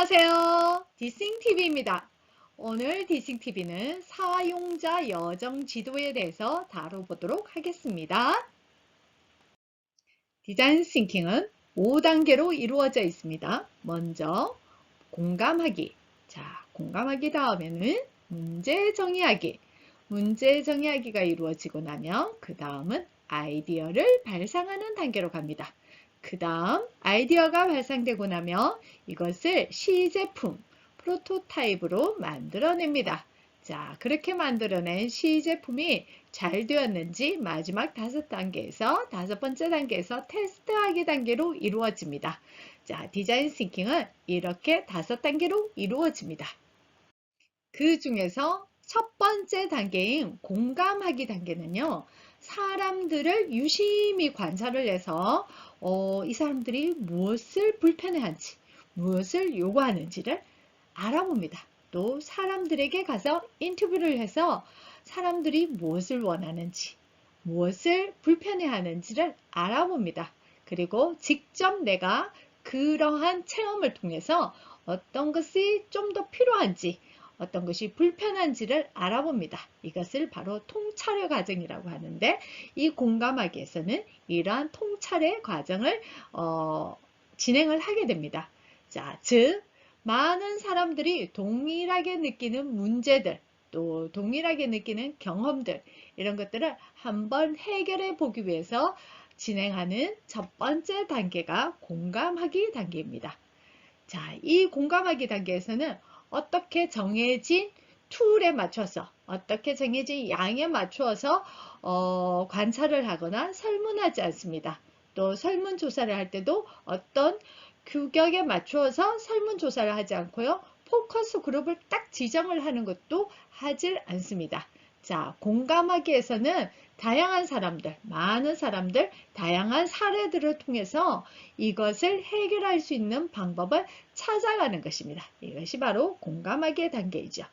안녕하세요. 디싱TV입니다. 오늘 디싱TV는 사용자 여정 지도에 대해서 다뤄보도록 하겠습니다. 디자인 싱킹은 5단계로 이루어져 있습니다. 먼저 공감하기. 자, 공감하기 다음에는 문제 정의하기. 문제 정의하기가 이루어지고 나면 그 다음은 아이디어를 발상하는 단계로 갑니다. 그 다음 아이디어가 발상되고 나면 이것을 시제품, 프로토타입으로 만들어냅니다. 자, 그렇게 만들어낸 시제품이 잘 되었는지 마지막 다섯 번째 단계에서 테스트하기 단계로 이루어집니다. 자, 디자인 싱킹은 이렇게 5단계로 이루어집니다. 그 중에서 첫 번째 단계인 공감하기 단계는요, 사람들을 유심히 관찰을 해서 이 사람들이 무엇을 불편해하는지, 무엇을 요구하는지를 알아봅니다. 또 사람들에게 가서 인터뷰를 해서 사람들이 무엇을 원하는지, 무엇을 불편해하는지를 알아봅니다. 그리고 직접 내가 그러한 체험을 통해서 어떤 것이 좀 더 필요한지, 어떤 것이 불편한지를 알아봅니다. 이것을 바로 통찰의 과정이라고 하는데, 이 공감하기에서는 이러한 통찰의 과정을 진행을 하게 됩니다. 자, 즉 많은 사람들이 동일하게 느끼는 문제들, 또 동일하게 느끼는 경험들, 이런 것들을 한번 해결해 보기 위해서 진행하는 첫 번째 단계가 공감하기 단계입니다. 자, 이 공감하기 단계에서는 어떻게 정해진 툴에 맞춰서, 어떻게 정해진 양에 맞추어서 관찰을 하거나 설문하지 않습니다. 또 설문조사를 할 때도 어떤 규격에 맞추어서 설문조사를 하지 않고요. 포커스 그룹을 딱 지정을 하는 것도 하질 않습니다. 자, 공감하기에서는 다양한 사람들, 많은 사람들, 다양한 사례들을 통해서 이것을 해결할 수 있는 방법을 찾아가는 것입니다. 이것이 바로 공감하기의 단계이죠.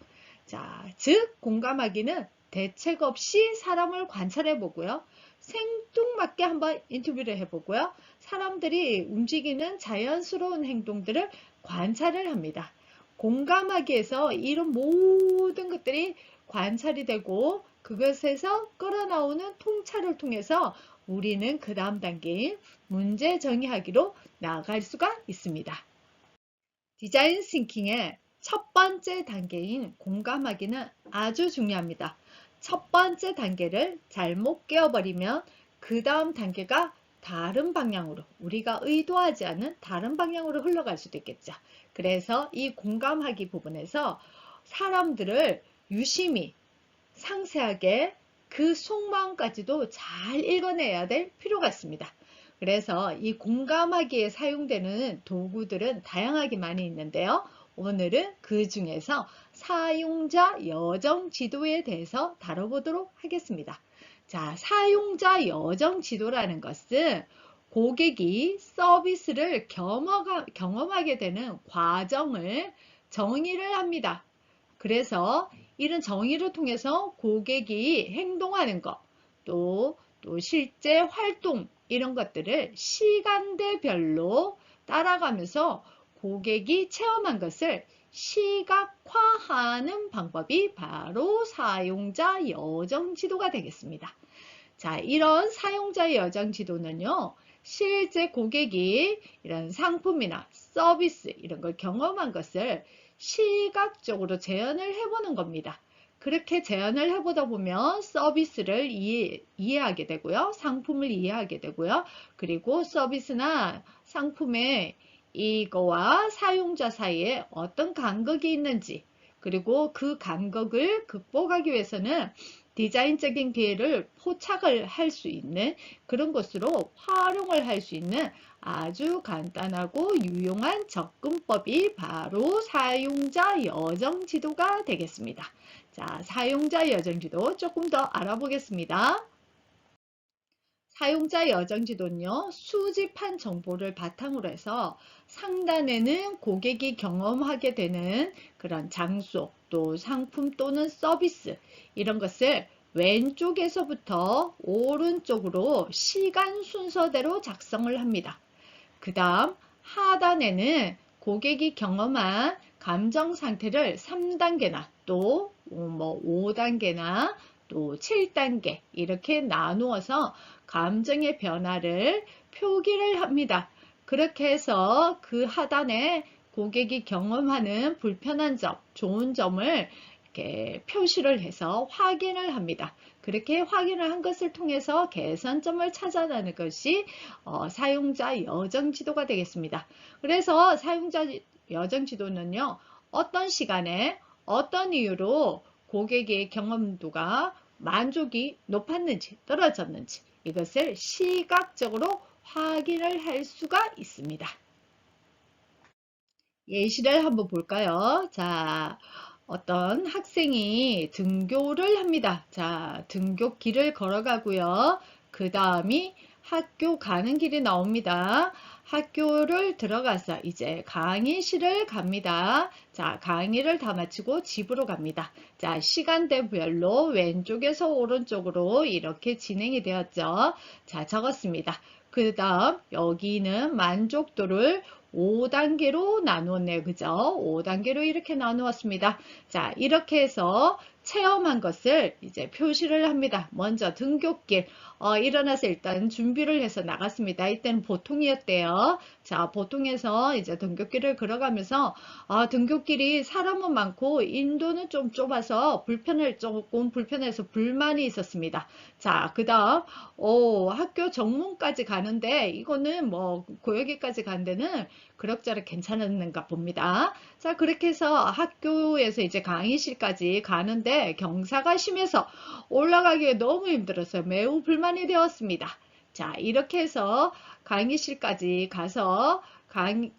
자, 즉 공감하기는 대책 없이 사람을 관찰해 보고요. 생뚱맞게 한번 인터뷰를 해보고요. 사람들이 움직이는 자연스러운 행동들을 관찰을 합니다. 공감하기에서 이런 모든 것들이 관찰이 되고 그것에서 끌어나오는 통찰을 통해서 우리는 그 다음 단계인 문제 정의하기로 나아갈 수가 있습니다. 디자인 싱킹의 첫 번째 단계인 공감하기는 아주 중요합니다. 첫 번째 단계를 잘못 깨어버리면 그 다음 단계가 다른 방향으로, 우리가 의도하지 않은 다른 방향으로 흘러갈 수도 있겠죠. 그래서 이 공감하기 부분에서 사람들을 유심히 상세하게 그 속마음까지도 잘 읽어내야 될 필요가 있습니다. 그래서 이 공감하기에 사용되는 도구들은 다양하게 많이 있는데요. 오늘은 그 중에서 사용자 여정 지도에 대해서 다뤄보도록 하겠습니다. 자, 사용자 여정 지도라는 것은 고객이 서비스를 경험하게 되는 과정을 정의를 합니다. 그래서 이런 정의를 통해서 고객이 행동하는 것, 또 실제 활동, 이런 것들을 시간대별로 따라가면서 고객이 체험한 것을 시각화하는 방법이 바로 사용자 여정 지도가 되겠습니다. 자, 이런 사용자 여정 지도는요, 실제 고객이 이런 상품이나 서비스 이런 걸 경험한 것을 시각적으로 재현을 해보는 겁니다. 그렇게 재현을 해보다 보면 서비스를 이해하게 되고요. 상품을 이해하게 되고요. 그리고 서비스나 상품의 이거와 사용자 사이에 어떤 간극이 있는지, 그리고 그 간극을 극복하기 위해서는 디자인적인 기회를 포착을 할 수 있는 그런 것으로 활용을 할 수 있는 아주 간단하고 유용한 접근법이 바로 사용자 여정 지도가 되겠습니다. 자, 사용자 여정 지도 조금 더 알아보겠습니다. 사용자 여정 지도는요, 수집한 정보를 바탕으로 해서 상단에는 고객이 경험하게 되는 그런 장소, 또 상품 또는 서비스, 이런 것을 왼쪽에서부터 오른쪽으로 시간 순서대로 작성을 합니다. 그 다음 하단에는 고객이 경험한 감정 상태를 3단계나 또 뭐 5단계나 또 7단계 이렇게 나누어서 감정의 변화를 표기를 합니다. 그렇게 해서 그 하단에 고객이 경험하는 불편한 점, 좋은 점을 이렇게 표시를 해서 확인을 합니다. 그렇게 확인을 한 것을 통해서 개선점을 찾아내는 것이 사용자 여정 지도가 되겠습니다. 그래서 사용자 여정 지도는요, 어떤 시간에 어떤 이유로 고객의 경험도가 만족이 높았는지 떨어졌는지 이것을 시각적으로 확인을 할 수가 있습니다. 예시를 한번 볼까요? 자, 어떤 학생이 등교를 합니다. 자, 등교길을 걸어가고요. 그 다음이 학교 가는 길이 나옵니다. 학교를 들어가서 이제 강의실을 갑니다. 자, 강의를 다 마치고 집으로 갑니다. 자, 시간대별로 왼쪽에서 오른쪽으로 이렇게 진행이 되었죠. 자, 적었습니다. 그 다음 여기는 만족도를 5단계로 나누었네요. 그죠? 5단계로 이렇게 나누었습니다. 자, 이렇게 해서 체험한 것을 이제 표시를 합니다. 먼저 등굣길 일어나서 일단 준비를 해서 나갔습니다. 이때는 보통이었대요. 자, 보통에서 이제 등굣길을 걸어가면서 등굣길이 사람은 많고 인도는 좀 좁아서 조금 불편해서 불만이 있었습니다. 자, 그 다음 학교 정문까지 가는데 이거는 뭐 고여기까지 간 데는 그럭저럭 괜찮은가 봅니다. 자, 그렇게 해서 학교에서 이제 강의실까지 가는데 경사가 심해서 올라가기에 너무 힘들었어요. 매우 불만이 되었습니다. 자, 이렇게 해서 강의실까지 가서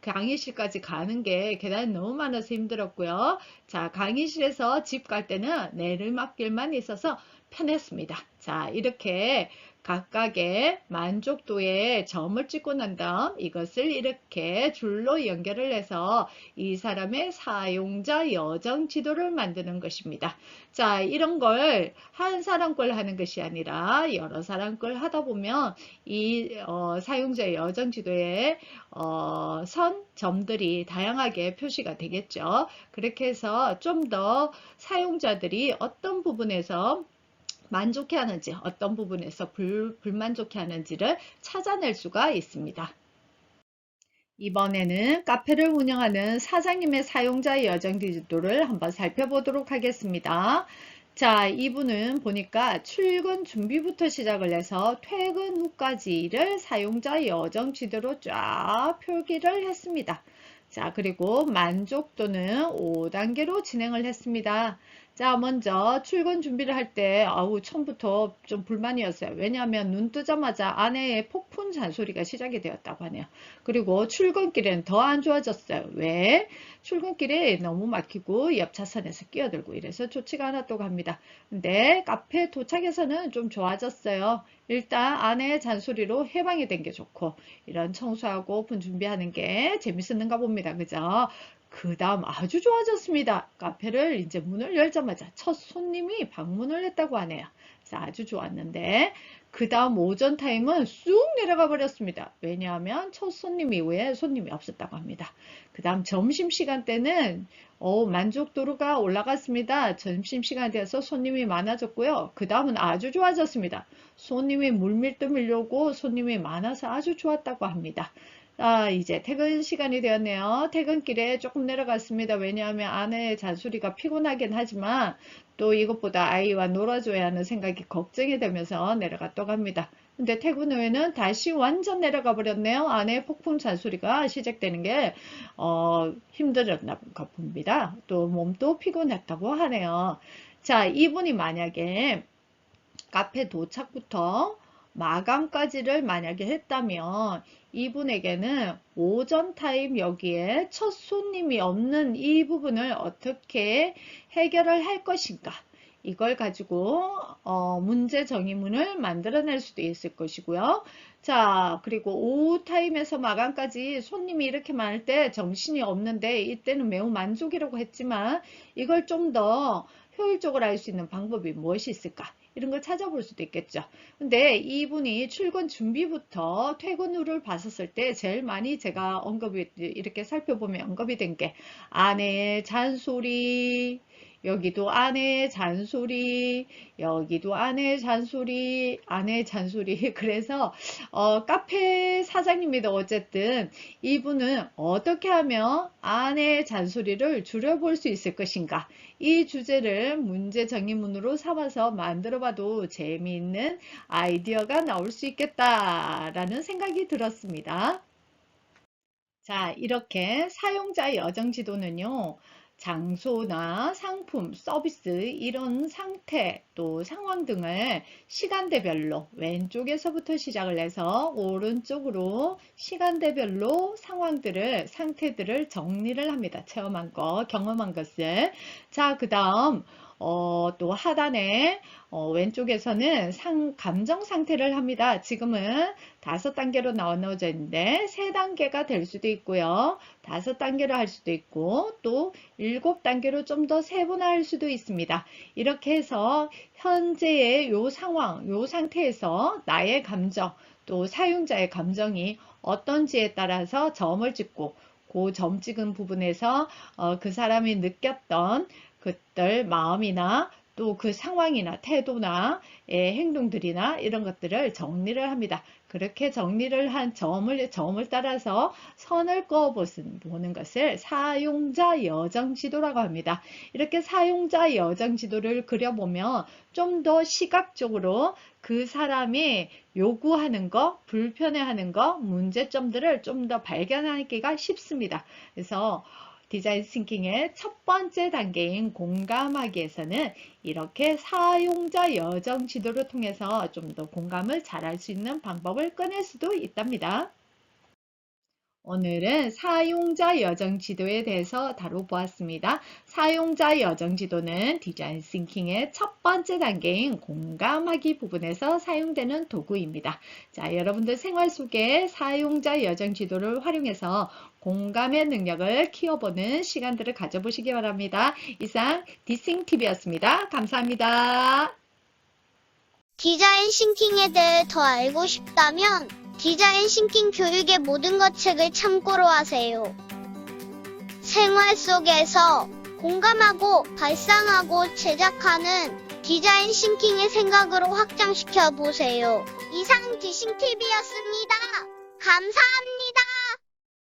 강의실까지 가는 게 계단이 너무 많아서 힘들었고요. 자, 강의실에서 집 갈 때는 내리막길만 있어서 편했습니다. 자, 이렇게 각각의 만족도의 점을 찍고 난 다음 이것을 이렇게 줄로 연결을 해서 이 사람의 사용자 여정 지도를 만드는 것입니다. 자, 이런 걸 한 사람 걸 하는 것이 아니라 여러 사람 걸 하다 보면 이 사용자 여정 지도에 점들이 다양하게 표시가 되겠죠. 그렇게 해서 좀 더 사용자들이 어떤 부분에서 만족해 하는지 어떤 부분에서 불만족해 하는지를 찾아낼 수가 있습니다. 이번에는 카페를 운영하는 사장님의 사용자 여정 지도를 한번 살펴보도록 하겠습니다. 자, 이분은 보니까 출근 준비부터 시작을 해서 퇴근 후까지를 사용자 여정 지도로 쫙 표기를 했습니다. 자, 그리고 만족도는 5단계로 진행을 했습니다. 자, 먼저 출근 준비를 할 때 처음부터 좀 불만이었어요. 왜냐하면 눈 뜨자마자 아내의 폭풍 잔소리가 시작이 되었다고 하네요. 그리고 출근길에는 더 안 좋아졌어요. 왜? 출근길에 너무 막히고 옆 차선에서 끼어들고 이래서 좋지가 않았다고 합니다. 근데 카페 도착해서는 좀 좋아졌어요. 일단 아내의 잔소리로 해방이 된 게 좋고 이런 청소하고 오픈 준비하는 게 재밌었는가 봅니다. 그죠? 그 다음 아주 좋아졌습니다. 카페를 이제 문을 열자마자 첫 손님이 방문을 했다고 하네요. 아주 좋았는데 그 다음 오전 타임은 쑥 내려가 버렸습니다. 왜냐하면 첫 손님 이후에 손님이 없었다고 합니다. 그 다음 점심시간 때는 만족도가 올라갔습니다. 점심시간 되어서 손님이 많아졌고요. 그 다음은 아주 좋아졌습니다. 손님이 물밀도 밀려오고 손님이 많아서 아주 좋았다고 합니다. 이제 퇴근 시간이 되었네요. 퇴근길에 조금 내려갔습니다. 왜냐하면 아내의 잔소리가 피곤하긴 하지만 또 이것보다 아이와 놀아줘야 하는 생각이 걱정이 되면서 내려갔다고 합니다. 근데 퇴근 후에는 다시 완전 내려가 버렸네요. 아내의 폭풍 잔소리가 시작되는 게 힘들었나 봅니다. 또 몸도 피곤했다고 하네요. 자, 이분이 만약에 카페 도착부터 마감까지를 만약에 했다면 이분에게는 오전 타임 여기에 첫 손님이 없는 이 부분을 어떻게 해결을 할 것인가 이걸 가지고 문제 정의문을 만들어낼 수도 있을 것이고요. 자, 그리고 오후 타임에서 마감까지 손님이 이렇게 많을 때 정신이 없는데 이때는 매우 만족이라고 했지만 이걸 좀 더 효율적으로 할 수 있는 방법이 무엇이 있을까? 이런 걸 찾아볼 수도 있겠죠. 근데 이분이 출근 준비부터 퇴근 후를 봤었을 때 제일 많이 제가 언급이 이렇게 살펴보면 언급이 된 게 아내의 잔소리, 여기도 아내의 잔소리, 여기도 아내의 잔소리, 아내의 잔소리. 그래서 카페 사장님이다. 어쨌든 이분은 어떻게 하면 아내의 잔소리를 줄여볼 수 있을 것인가? 이 주제를 문제 정의문으로 삼아서 만들어봐도 재미있는 아이디어가 나올 수 있겠다라는 생각이 들었습니다. 자, 이렇게 사용자 여정 지도는요, 장소나 상품, 서비스, 이런 상태, 또 상황 등을 시간대별로 왼쪽에서부터 시작을 해서 오른쪽으로 시간대별로 상황들을, 상태들을 정리를 합니다. 체험한 것, 경험한 것을. 자, 그 다음, 또 하단에 왼쪽에서는 감정 상태를 합니다. 지금은 5단계로 나눠져 있는데 3단계가 될 수도 있고요. 5단계로 할 수도 있고 또 7단계로 좀 더 세분화할 수도 있습니다. 이렇게 해서 현재의 요 상황, 요 상태에서 나의 감정, 또 사용자의 감정이 어떤지에 따라서 점을 찍고 그 점 찍은 부분에서 그 사람이 느꼈던 그들 마음이나 또 그 상황이나 태도나 행동들이나 이런 것들을 정리를 합니다. 그렇게 정리를 한 점을 따라서 선을 그어 보는 것을 사용자 여정 지도라고 합니다. 이렇게 사용자 여정 지도를 그려보면 좀 더 시각적으로 그 사람이 요구하는 거, 불편해하는 거, 문제점들을 좀 더 발견하기가 쉽습니다. 그래서 디자인 싱킹의 첫 번째 단계인 공감하기에서는 이렇게 사용자 여정 지도를 통해서 좀 더 공감을 잘할 수 있는 방법을 꺼낼 수도 있답니다. 오늘은 사용자 여정 지도에 대해서 다뤄보았습니다. 사용자 여정 지도는 디자인 싱킹의 첫 번째 단계인 공감하기 부분에서 사용되는 도구입니다. 자, 여러분들 생활 속에 사용자 여정 지도를 활용해서 공감의 능력을 키워보는 시간들을 가져보시기 바랍니다. 이상 디싱TV였습니다. 감사합니다. 디자인 싱킹에 대해 더 알고 싶다면 디자인 싱킹 교육의 모든 것 책을 참고로 하세요. 생활 속에서 공감하고 발상하고 제작하는 디자인 싱킹의 생각으로 확장시켜 보세요. 이상 디싱TV였습니다. 감사합니다.